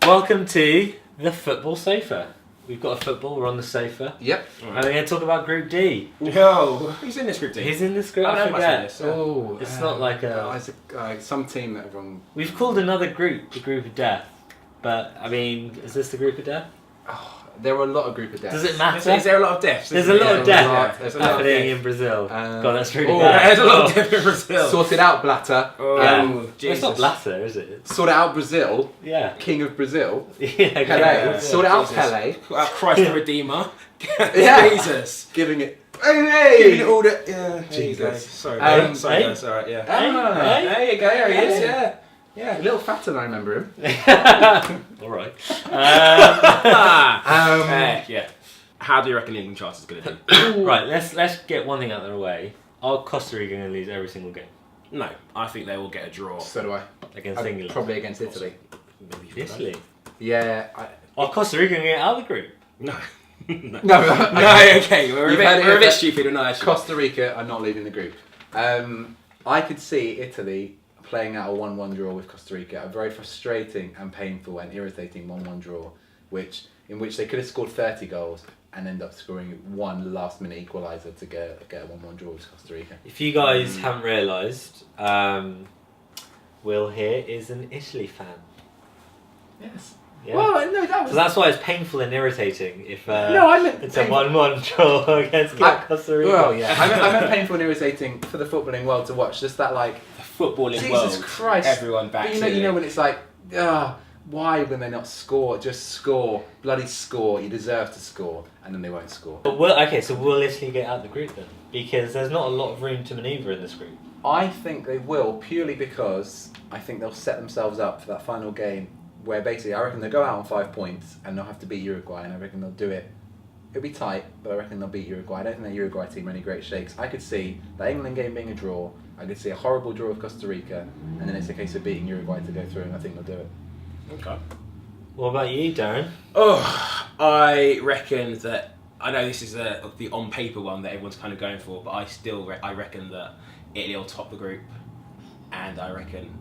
Welcome to the Football Sofa. We've got a football, we're on the sofa. Yep. And we're going to talk about Group D. Yo, who's in this Group D? He's in this group, I I know forget. this. It's not like some team that everyone. We've called another group the Group of Death. But, I mean, is this the Group of Death? Oh, there were a lot of group of deaths. Does it matter? Is there a lot of deaths? There's a lot of death There's a lot of happening death. in Brazil. God, that's really oh, bad. There's a lot of death in Brazil. Sorted out Blatter. Yeah. Oh, Well, Jesus. it's not Blatter, is it? Sorted out Brazil. Yeah. King of Brazil. Yeah, Pele. Yeah. Sorted out Jesus. Pele. Christ the Redeemer. Yeah. Jesus. Giving it. Hey! Giving it all the. Yeah. There you Jesus. go. Sorry, mate. Sorry, hey? guys. Alright, yeah. Ah, There you go. There he is. Yeah. yeah. A little fatter than I remember him. All right. Yeah. How do you reckon England chances going to do? Right, let's get one thing out of the way. Are Costa Rica going to lose every single game No, I think they will get a draw. So do I. against England? Probably against Italy. Maybe Italy. Yeah. Are Costa Rica going to get out of the group? No. No. No, okay. We're You've a had bit, it we're a bit that stupid, we're not actually. Costa Rica are not leaving the group. I could see Italy playing out a 1-1 draw with Costa Rica, a very frustrating and painful and irritating 1-1 draw, in which they could have scored 30 goals and end up scoring one last-minute equaliser to get a 1-1 draw with Costa Rica. If you guys haven't realised, Will here is an Italy fan. Yes. Yeah. Well, no, that was. So that's why it's painful and irritating if no, I meant it's a 1-1 draw against Costa Rica. Well, yeah, I meant painful and irritating for the footballing world to watch. Just that, like, The footballing Jesus world. Christ. Everyone back But you know when it's like, why when they not score? Just score, bloody score. You deserve to score, and then they won't score. But so will Italy get out of the group then? Because there's not a lot of room to manoeuvre in this group. I think they will, purely because I think they'll set themselves up for that final game, where basically I reckon they'll go out on 5 points and they'll have to beat Uruguay, and I reckon they'll do it. It'll be tight, but I reckon they'll beat Uruguay. I don't think the Uruguay team are any great shakes. I could see the England game being a draw. I could see a horrible draw with Costa Rica, and then it's a case of beating Uruguay to go through, and I think they'll do it. Okay. What about you, Darren? Oh, I reckon that. I know this is the on paper one that everyone's kind of going for, but I reckon that Italy will top the group, and I reckon.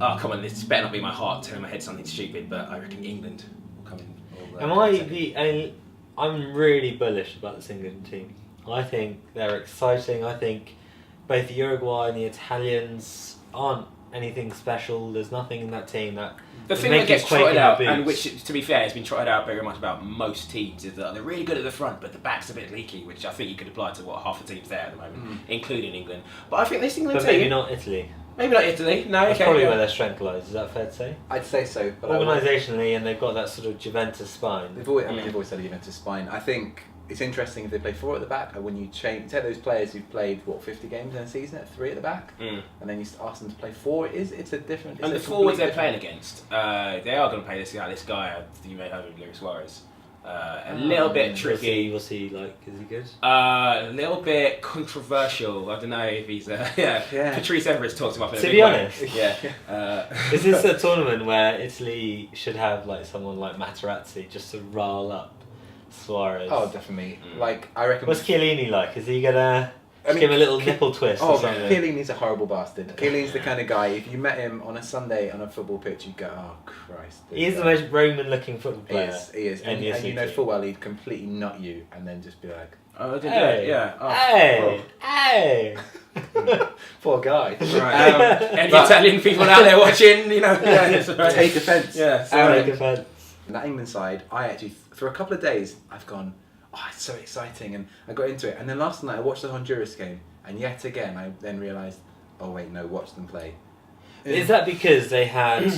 Oh come on! This better not be my heart telling my head something stupid, but I reckon England will come in. I'm really bullish about this England team. I think they're exciting. I think both the Uruguay and the Italians aren't anything special. There's nothing in that team that The would thing make that gets you quake trotted in your out, and boots. which, to be fair, has been trotted out very much about most teams, is that they're really good at the front, but the back's a bit leaky, which I think you could apply to half the teams there at the moment, including England. But I think this England But team, maybe not Italy. maybe not Italy. No, That's okay. probably yeah. where their strength lies. Is that fair to say? I'd say so, but Organisationally, and they've got that sort of Juventus spine. they've always had a Juventus spine. I think it's interesting if they play 4 at the back, and when you take those players who've played 50 games in a season at 3 at the back, and then you ask them to play 4. It's a different. And the forwards they're playing against, they are going to play this guy you may have heard of, Luis Suarez. A little bit tricky. What's he like? Is he good? A little bit controversial. I don't know if he's Patrice Everett's talked about it. To be honest, yeah. Is this a tournament where Italy should have like someone like Materazzi just to rile up Suarez? Oh, definitely. Like, I reckon. What's Chiellini like? Is he gonna give him a little nipple twist or something? Chiellini's a horrible bastard. Chiellini's the kind of guy, if you met him on a Sunday on a football pitch, you'd go, oh Christ. He's the most Roman-looking football player. He is. And you know full well he'd completely nut you and then just be like, Oh, did Hey, yeah. Oh, hey. poor guy. Right. Any Italian people out there watching, Take offence. Yeah. Take offence. That England side, I actually, for a couple of days, I've gone, oh, it's so exciting, and I got into it. And then last night I watched the Honduras game, and yet again I then realised, oh wait, no, watch them play. Is that because they had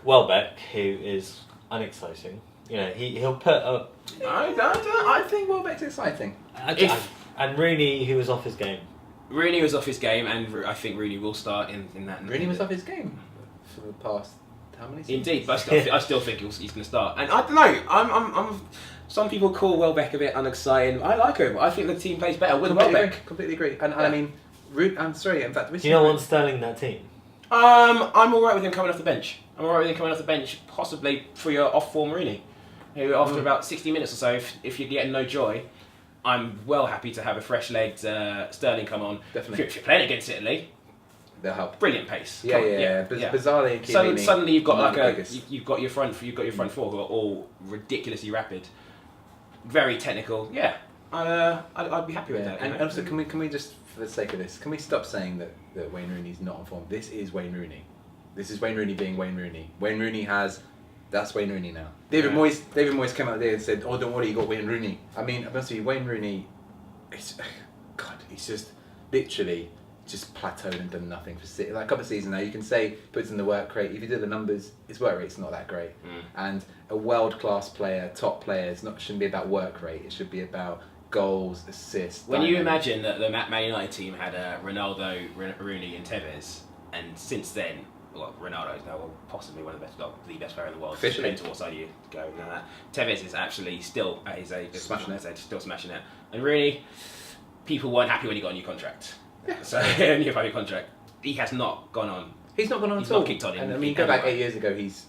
Welbeck, who is unexciting? You know, he'll put up. I think Welbeck's exciting. And Rooney, who was off his game. Rooney was off his game, and I think Rooney will start in that. Rooney was off his game for the past how many seasons? Indeed, but I still think he's going to start. And I don't know. I'm. Some people call Welbeck a bit unexciting. I like him. I think the team plays better with Welbeck. Completely agree. And I mean, I'm sorry. In fact, Do you not want Sterling in that team? I'm alright with him coming off the bench. Possibly for your off-form Rooney, who after about 60 minutes or so, if you're getting no joy, I'm well happy to have a fresh-legged Sterling come on. Definitely. If you're playing against Italy, they'll help. Brilliant pace. Yeah. Bizarrely, and So Chiellini, suddenly you've got one like of the biggest. you've got your front four who are all ridiculously rapid, very technical. Yeah, I'd be happy with that. And also, can we just, for the sake of this, can we stop saying that Wayne Rooney's not on form? This is Wayne Rooney. This is Wayne Rooney being Wayne Rooney. Wayne Rooney that's Wayne Rooney now. David Moyes came out there and said, "Oh, don't worry, you got Wayne Rooney." I mean, honestly, Wayne Rooney, he's just literally just plateaued and done nothing for City. Like a couple of seasons now, you can say puts in the work rate. If you do the numbers, his work rate's not that great. And a world-class player, top player, shouldn't be about work rate. It should be about goals, assists. When you imagine that the Man United team had Ronaldo, Rooney, and Tevez, and since then, well, Ronaldo is now possibly one of the best player in the world. Officially. Depends on what side you go. Now Tevez is actually still at his age, still smashing it. And Rooney, people weren't happy when he got a new contract. Yeah. So a new 5-year contract. He has not gone on. He's not gone on He's at all. not kicked on. And I mean, go back 8 years ago, he's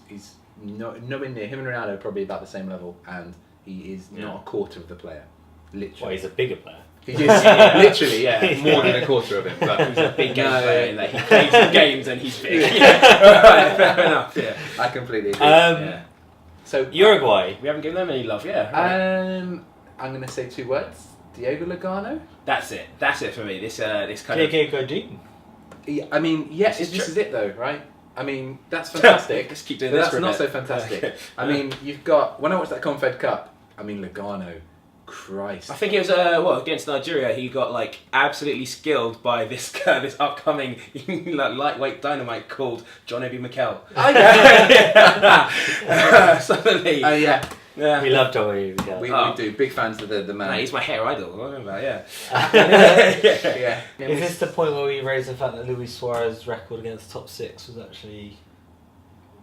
nowhere near. Him and Ronaldo are probably about the same level, and he is not a quarter of the player. Literally. Well, he's a bigger player. He is literally, more than a quarter of him. But He's a big game player in that he plays the games and he's big. Right, fair enough. Yeah. I completely agree. So Uruguay. We haven't given them any love. Yeah. Right. I'm going to say 2 words. Diego Lugano. That's it. That's it for me. This kind of. Yeah, I mean, yes, This is this is it though, right? I mean, that's fantastic. Let's keep doing But this that's for a not bit. so fantastic. Okay. I mean, you've got, when I watched that Confed Cup, I mean, Lugano, Christ. I think it was against Nigeria. He got like absolutely skilled by this upcoming lightweight dynamite called John Obi Mikel. Suddenly, yeah. We love John Obi Mikel. We do. Big fans of the man. Mate, he's my hair idol. What am I about? Yeah. Yeah. Is this the point where we raise the fact that Luis Suarez's record against the top 6 was actually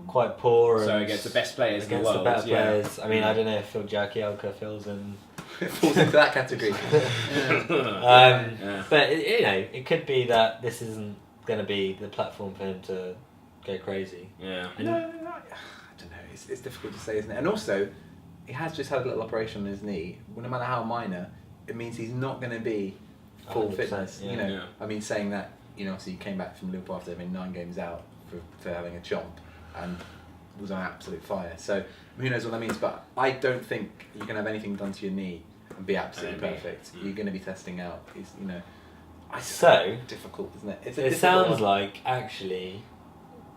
quite poor? So and against the best players in the against world. the better yeah. players. I mean, I don't know if Phil Jagielka falls in. falls into that category. But it could be that this isn't going to be the platform for him to go crazy. Yeah. I don't know. It's difficult to say, isn't it? And also, he has just had a little operation on his knee. No matter how minor, it means he's not going to be full 100%, fitness. yeah. You know, Yeah. I mean, saying that, obviously he came back from Liverpool after having 9 games out for having a chomp and was on absolute fire. So who knows what that means? But I don't think you can have anything done to your knee and be absolutely perfect. You're going to be testing out. So difficult, isn't it? It's it sounds like actually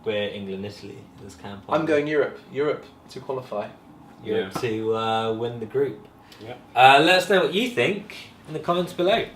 we're England-Italy this camp. I'm going Europe to qualify. Europe to win the group. Yeah. Let us know what you think in the comments below.